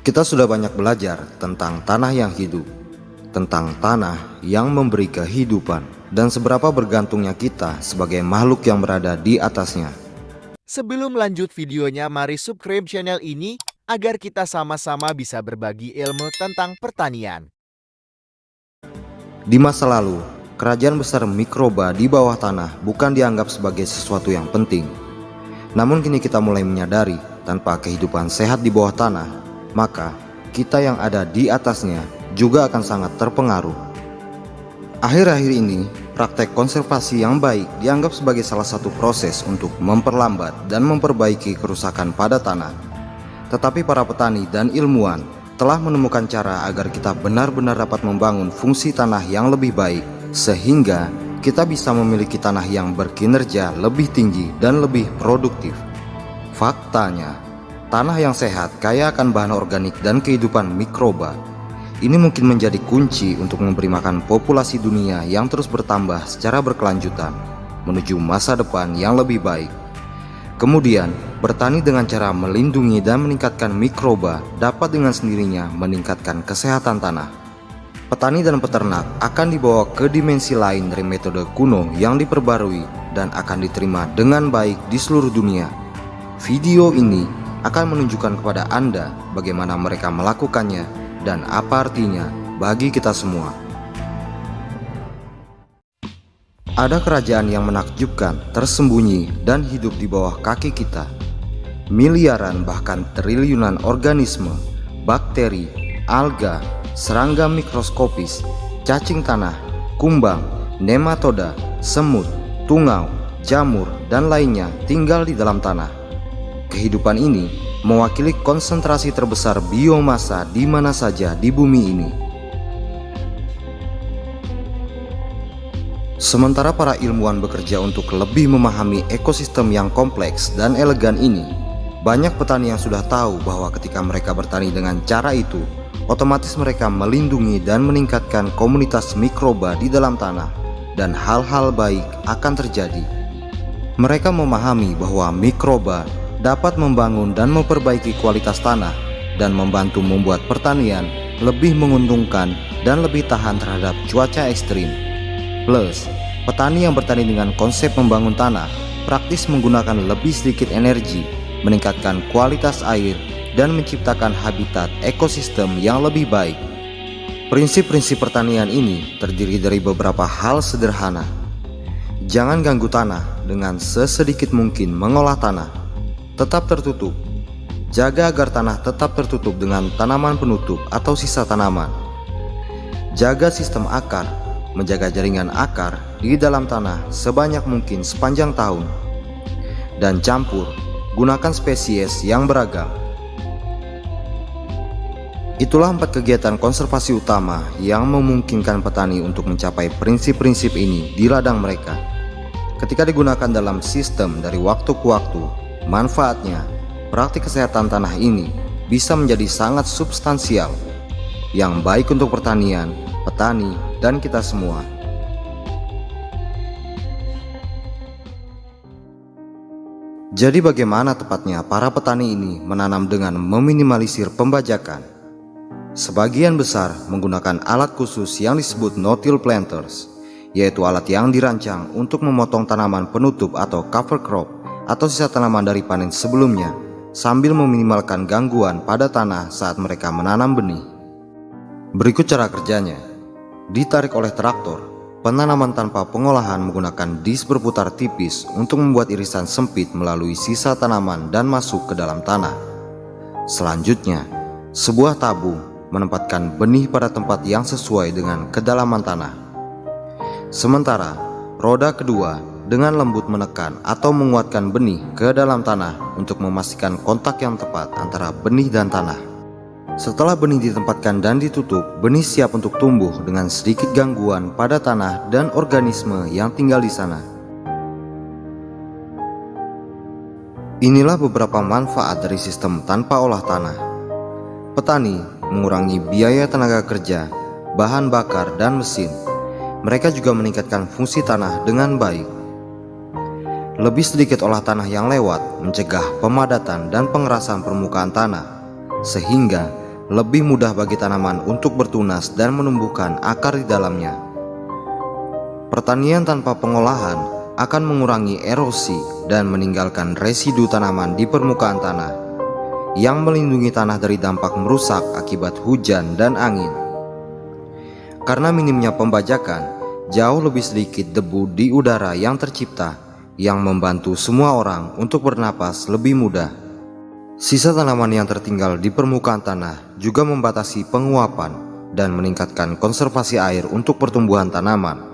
Kita sudah banyak belajar tentang tanah yang hidup, tentang tanah yang memberi kehidupan, dan seberapa bergantungnya kita sebagai makhluk yang berada di atasnya. Sebelum lanjut videonya, mari subscribe channel ini agar kita sama-sama bisa berbagi ilmu tentang pertanian. Di masa lalu, kerajaan besar mikroba di bawah tanah bukan dianggap sebagai sesuatu yang penting. Namun kini kita mulai menyadari, tanpa kehidupan sehat di bawah tanah, maka kita yang ada di atasnya juga akan sangat terpengaruh. Akhir-akhir ini, praktek konservasi yang baik dianggap sebagai salah satu proses untuk memperlambat dan memperbaiki kerusakan pada tanah. Tetapi para petani dan ilmuwan telah menemukan cara agar kita benar-benar dapat membangun fungsi tanah yang lebih baik, sehingga kita bisa memiliki tanah yang berkinerja lebih tinggi dan lebih produktif. Faktanya, tanah yang sehat kaya akan bahan organik dan kehidupan mikroba. Ini mungkin menjadi kunci untuk memberi makan populasi dunia yang terus bertambah secara berkelanjutan menuju masa depan yang lebih baik. Kemudian, bertani dengan cara melindungi dan meningkatkan mikroba dapat dengan sendirinya meningkatkan kesehatan tanah. Petani dan peternak akan dibawa ke dimensi lain dari metode kuno yang diperbarui dan akan diterima dengan baik di seluruh dunia. Video ini akan menunjukkan kepada Anda bagaimana mereka melakukannya dan apa artinya bagi kita semua. Ada kerajaan yang menakjubkan, tersembunyi, dan hidup di bawah kaki kita. Miliaran bahkan triliunan organisme, bakteri, alga, serangga mikroskopis, cacing tanah, kumbang, nematoda, semut, tungau, jamur, dan lainnya tinggal di dalam tanah. Kehidupan ini mewakili konsentrasi terbesar biomasa di mana saja di bumi ini. Sementara para ilmuwan bekerja untuk lebih memahami ekosistem yang kompleks dan elegan ini, banyak petani yang sudah tahu bahwa ketika mereka bertani dengan cara itu, otomatis mereka melindungi dan meningkatkan komunitas mikroba di dalam tanah, dan hal-hal baik akan terjadi. Mereka memahami bahwa mikroba dapat membangun dan memperbaiki kualitas tanah dan membantu membuat pertanian lebih menguntungkan dan lebih tahan terhadap cuaca ekstrim. Plus, petani yang bertani dengan konsep membangun tanah praktis menggunakan lebih sedikit energi, meningkatkan kualitas air, dan menciptakan habitat ekosistem yang lebih baik. Prinsip-prinsip pertanian ini terdiri dari beberapa hal sederhana. Jangan ganggu tanah dengan sesedikit mungkin mengolah tanah. Tetap tertutup. Jaga agar tanah tetap tertutup dengan tanaman penutup atau sisa tanaman. Jaga sistem akar. Menjaga jaringan akar di dalam tanah sebanyak mungkin sepanjang tahun. Dan campur, gunakan spesies yang beragam. Itulah 4 kegiatan konservasi utama yang memungkinkan petani untuk mencapai prinsip-prinsip ini di ladang mereka. Ketika digunakan dalam sistem dari waktu ke waktu, manfaatnya, praktik kesehatan tanah ini bisa menjadi sangat substansial, yang baik untuk pertanian, petani, dan kita semua. Jadi bagaimana tepatnya para petani ini menanam dengan meminimalisir pembajakan? Sebagian besar menggunakan alat khusus yang disebut no-till planters, yaitu alat yang dirancang untuk memotong tanaman penutup atau cover crop atau sisa tanaman dari panen sebelumnya, sambil meminimalkan gangguan pada tanah saat mereka menanam benih. Berikut cara kerjanya. Ditarik oleh traktor, penanaman tanpa pengolahan menggunakan disk berputar tipis untuk membuat irisan sempit melalui sisa tanaman dan masuk ke dalam tanah. Selanjutnya, sebuah tabung menempatkan benih pada tempat yang sesuai dengan kedalaman tanah. Sementara, roda kedua dengan lembut menekan atau menguatkan benih ke dalam tanah untuk memastikan kontak yang tepat antara benih dan tanah. Setelah benih ditempatkan dan ditutup, benih siap untuk tumbuh dengan sedikit gangguan pada tanah dan organisme yang tinggal di sana. Inilah beberapa manfaat dari sistem tanpa olah tanah. Petani mengurangi biaya tenaga kerja, bahan bakar, dan mesin. Mereka juga meningkatkan fungsi tanah dengan baik. Lebih sedikit olah tanah yang lewat mencegah pemadatan dan pengerasan permukaan tanah, sehingga lebih mudah bagi tanaman untuk bertunas dan menumbuhkan akar di dalamnya. Pertanian tanpa pengolahan akan mengurangi erosi dan meninggalkan residu tanaman di permukaan tanah, yang melindungi tanah dari dampak merusak akibat hujan dan angin. Karena minimnya pembajakan, jauh lebih sedikit debu di udara yang tercipta, yang membantu semua orang untuk bernapas lebih mudah. Sisa tanaman yang tertinggal di permukaan tanah juga membatasi penguapan dan meningkatkan konservasi air untuk pertumbuhan tanaman.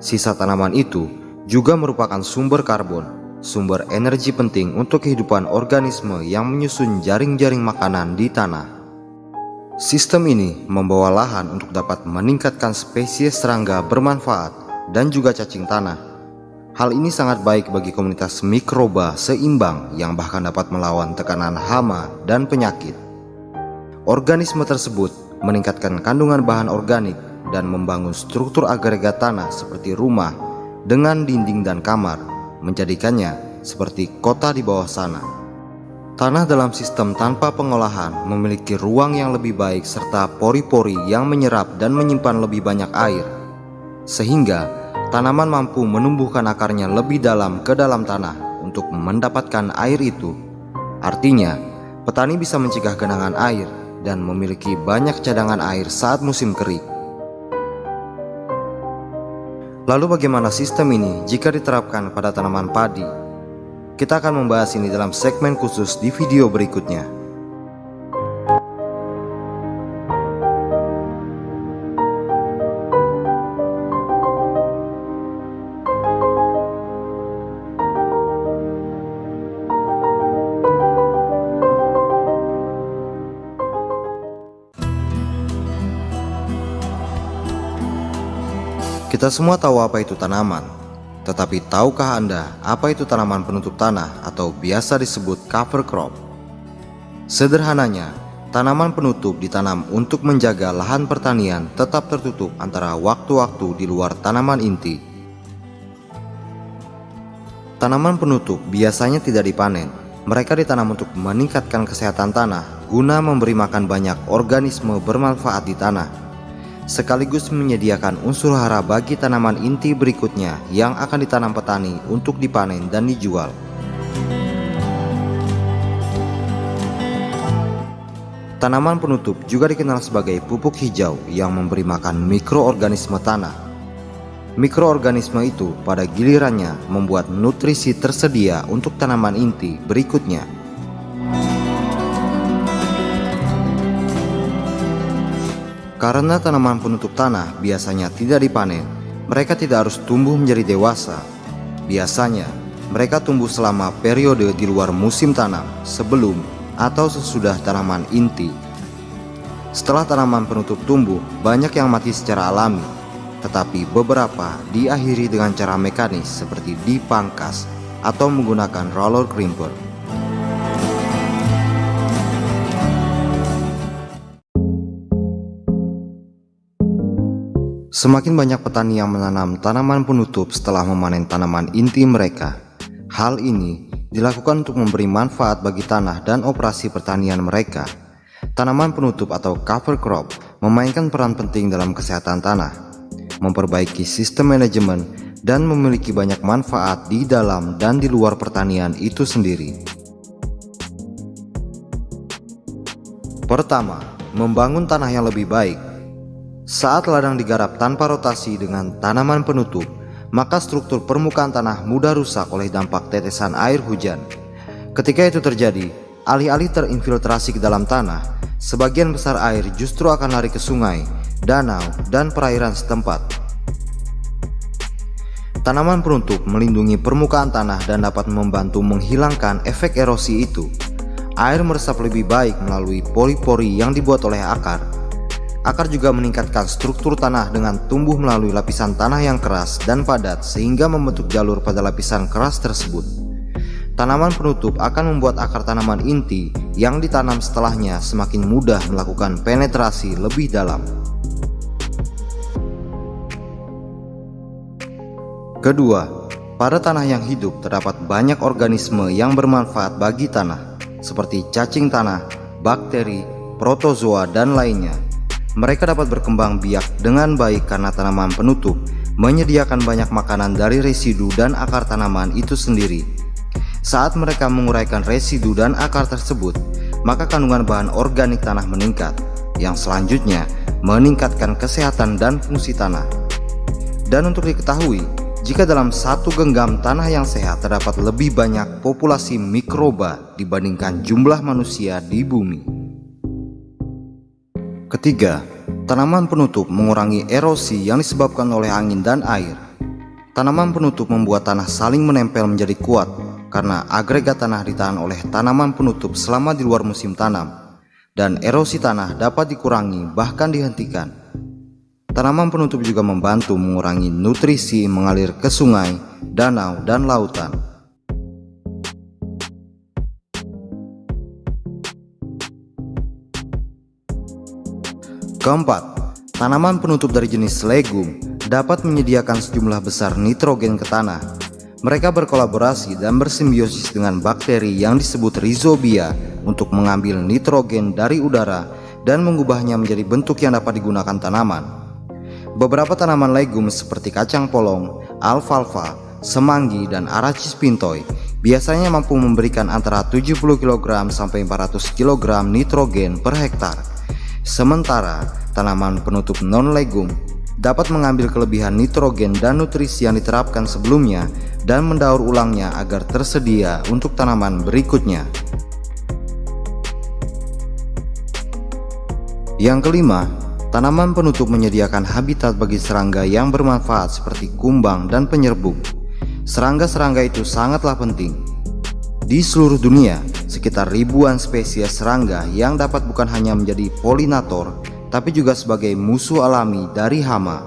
Sisa tanaman itu juga merupakan sumber karbon, sumber energi penting untuk kehidupan organisme yang menyusun jaring-jaring makanan di tanah. Sistem ini membawa lahan untuk dapat meningkatkan spesies serangga bermanfaat dan juga cacing tanah. Hal ini sangat baik bagi komunitas mikroba seimbang yang bahkan dapat melawan tekanan hama dan penyakit. Organisme tersebut meningkatkan kandungan bahan organik dan membangun struktur agregat tanah seperti rumah dengan dinding dan kamar, menjadikannya seperti kota di bawah sana. Tanah dalam sistem tanpa pengolahan memiliki ruang yang lebih baik serta pori-pori yang menyerap dan menyimpan lebih banyak air, sehingga tanaman mampu menumbuhkan akarnya lebih dalam ke dalam tanah untuk mendapatkan air itu. Artinya, petani bisa mencegah genangan air dan memiliki banyak cadangan air saat musim kering. Lalu bagaimana sistem ini jika diterapkan pada tanaman padi? Kita akan membahas ini dalam segmen khusus di video berikutnya. Kita semua tahu apa itu tanaman, tetapi tahukah Anda apa itu tanaman penutup tanah atau biasa disebut cover crop? Sederhananya, tanaman penutup ditanam untuk menjaga lahan pertanian tetap tertutup antara waktu-waktu di luar tanaman inti. Tanaman penutup biasanya tidak dipanen. Mereka ditanam untuk meningkatkan kesehatan tanah guna memberi makan banyak organisme bermanfaat di tanah, sekaligus menyediakan unsur hara bagi tanaman inti berikutnya yang akan ditanam petani untuk dipanen dan dijual. Tanaman penutup juga dikenal sebagai pupuk hijau yang memberi makan mikroorganisme tanah. Mikroorganisme itu pada gilirannya membuat nutrisi tersedia untuk tanaman inti berikutnya. Karena tanaman penutup tanah biasanya tidak dipanen, mereka tidak harus tumbuh menjadi dewasa. Biasanya, mereka tumbuh selama periode di luar musim tanam, sebelum atau sesudah tanaman inti. Setelah tanaman penutup tumbuh, banyak yang mati secara alami, tetapi beberapa diakhiri dengan cara mekanis seperti dipangkas atau menggunakan roller crimper. Semakin banyak petani yang menanam tanaman penutup setelah memanen tanaman inti mereka. Hal ini dilakukan untuk memberi manfaat bagi tanah dan operasi pertanian mereka. Tanaman penutup atau cover crop memainkan peran penting dalam kesehatan tanah, memperbaiki sistem manajemen, dan memiliki banyak manfaat di dalam dan di luar pertanian itu sendiri. Pertama, membangun tanah yang lebih baik. Saat ladang digarap tanpa rotasi dengan tanaman penutup, maka struktur permukaan tanah mudah rusak oleh dampak tetesan air hujan. Ketika itu terjadi, alih-alih terinfiltrasi ke dalam tanah, sebagian besar air justru akan lari ke sungai, danau, dan perairan setempat. Tanaman penutup melindungi permukaan tanah dan dapat membantu menghilangkan efek erosi itu. Air meresap lebih baik melalui pori-pori yang dibuat oleh akar. Akar juga meningkatkan struktur tanah dengan tumbuh melalui lapisan tanah yang keras dan padat sehingga membentuk jalur pada lapisan keras tersebut. Tanaman penutup akan membuat akar tanaman inti yang ditanam setelahnya semakin mudah melakukan penetrasi lebih dalam. Kedua, pada tanah yang hidup terdapat banyak organisme yang bermanfaat bagi tanah, seperti cacing tanah, bakteri, protozoa, dan lainnya. Mereka dapat berkembang biak dengan baik karena tanaman penutup menyediakan banyak makanan dari residu dan akar tanaman itu sendiri. Saat mereka menguraikan residu dan akar tersebut, maka kandungan bahan organik tanah meningkat, yang selanjutnya meningkatkan kesehatan dan fungsi tanah. Dan untuk diketahui, jika dalam satu genggam tanah yang sehat terdapat lebih banyak populasi mikroba dibandingkan jumlah manusia di bumi. Ketiga, tanaman penutup mengurangi erosi yang disebabkan oleh angin dan air. Tanaman penutup membuat tanah saling menempel menjadi kuat karena agregat tanah ditahan oleh tanaman penutup selama di luar musim tanam, dan erosi tanah dapat dikurangi bahkan dihentikan. Tanaman penutup juga membantu mengurangi nutrisi mengalir ke sungai, danau, dan lautan. Keempat, tanaman penutup dari jenis legum dapat menyediakan sejumlah besar nitrogen ke tanah. Mereka berkolaborasi dan bersimbiosis dengan bakteri yang disebut rhizobia untuk mengambil nitrogen dari udara dan mengubahnya menjadi bentuk yang dapat digunakan tanaman. Beberapa tanaman legum seperti kacang polong, alfalfa, semanggi, dan aracis pintoi biasanya mampu memberikan antara 70 kg sampai 400 kg nitrogen per hektar. Sementara tanaman penutup non-legum dapat mengambil kelebihan nitrogen dan nutrisi yang diterapkan sebelumnya dan mendaur ulangnya agar tersedia untuk tanaman berikutnya. Yang kelima, tanaman penutup menyediakan habitat bagi serangga yang bermanfaat seperti kumbang dan penyerbuk. Serangga-serangga itu sangatlah penting. Di seluruh dunia, sekitar ribuan spesies serangga yang dapat bukan hanya menjadi polinator, tapi juga sebagai musuh alami dari hama.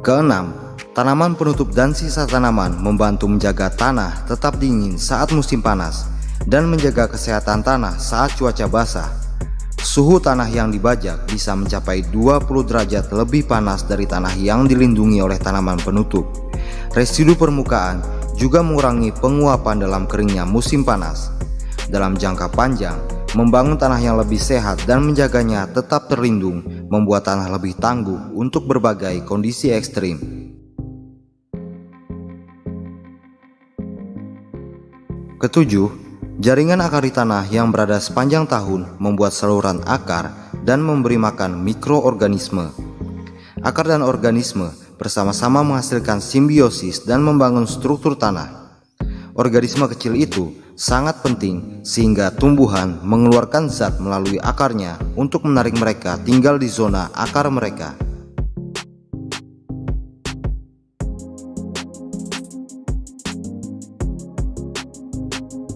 Keenam, tanaman penutup dan sisa tanaman membantu menjaga tanah tetap dingin saat musim panas dan menjaga kesehatan tanah saat cuaca basah. Suhu tanah yang dibajak bisa mencapai 20 derajat lebih panas dari tanah yang dilindungi oleh tanaman penutup. Residu permukaan juga mengurangi penguapan dalam keringnya musim panas. Dalam jangka panjang, membangun tanah yang lebih sehat dan menjaganya tetap terlindung membuat tanah lebih tangguh untuk berbagai kondisi ekstrim. Ketujuh, jaringan akar di tanah yang berada sepanjang tahun membuat saluran akar dan memberi makan mikroorganisme. Akar dan organisme bersama-sama menghasilkan simbiosis dan membangun struktur tanah. Organisme kecil itu sangat penting sehingga tumbuhan mengeluarkan zat melalui akarnya untuk menarik mereka tinggal di zona akar mereka.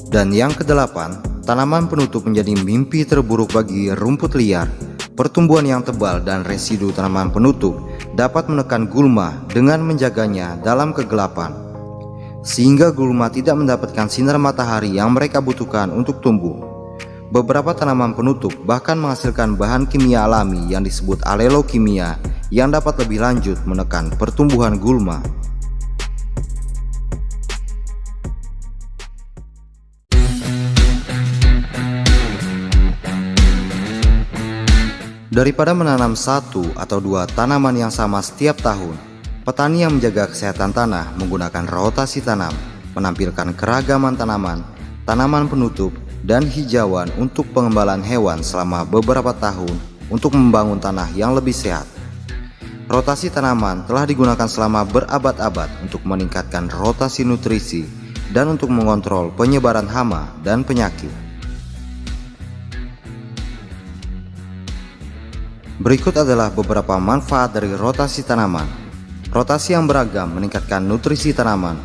Dan yang kedelapan, tanaman penutup menjadi mimpi terburuk bagi rumput liar. Pertumbuhan yang tebal dan residu tanaman penutup dapat menekan gulma dengan menjaganya dalam kegelapan, sehingga gulma tidak mendapatkan sinar matahari yang mereka butuhkan untuk tumbuh. Beberapa tanaman penutup bahkan menghasilkan bahan kimia alami yang disebut alelokimia yang dapat lebih lanjut menekan pertumbuhan gulma. Daripada menanam satu atau dua tanaman yang sama setiap tahun, petani yang menjaga kesehatan tanah menggunakan rotasi tanam, menampilkan keragaman tanaman, tanaman penutup, dan hijauan untuk pengembalan hewan selama beberapa tahun untuk membangun tanah yang lebih sehat. Rotasi tanaman telah digunakan selama berabad-abad untuk meningkatkan rotasi nutrisi dan untuk mengontrol penyebaran hama dan penyakit. Berikut adalah beberapa manfaat dari rotasi tanaman. Rotasi yang beragam meningkatkan nutrisi tanaman.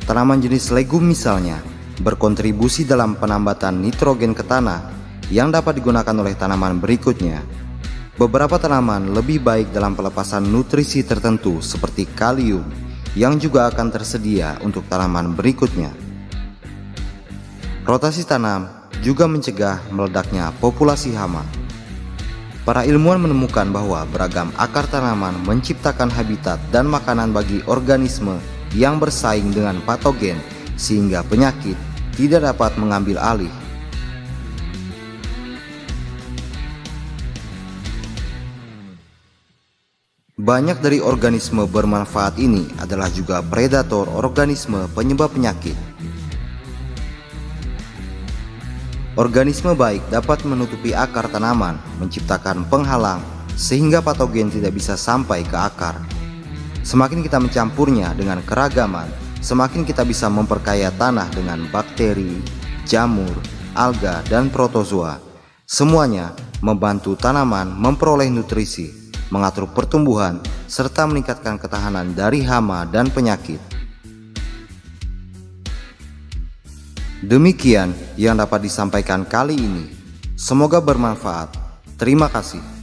Tanaman jenis legum misalnya berkontribusi dalam penambatan nitrogen ke tanah yang dapat digunakan oleh tanaman berikutnya. Beberapa tanaman lebih baik dalam pelepasan nutrisi tertentu seperti kalium yang juga akan tersedia untuk tanaman berikutnya. Rotasi tanam juga mencegah meledaknya populasi hama. Para ilmuwan menemukan bahwa beragam akar tanaman menciptakan habitat dan makanan bagi organisme yang bersaing dengan patogen sehingga penyakit tidak dapat mengambil alih. Banyak dari organisme bermanfaat ini adalah juga predator organisme penyebab penyakit. Organisme baik dapat menutupi akar tanaman, menciptakan penghalang sehingga patogen tidak bisa sampai ke akar. Semakin kita mencampurnya dengan keragaman, semakin kita bisa memperkaya tanah dengan bakteri, jamur, alga, dan protozoa. Semuanya membantu tanaman memperoleh nutrisi, mengatur pertumbuhan, serta meningkatkan ketahanan dari hama dan penyakit. Demikian yang dapat disampaikan kali ini. Semoga bermanfaat. Terima kasih.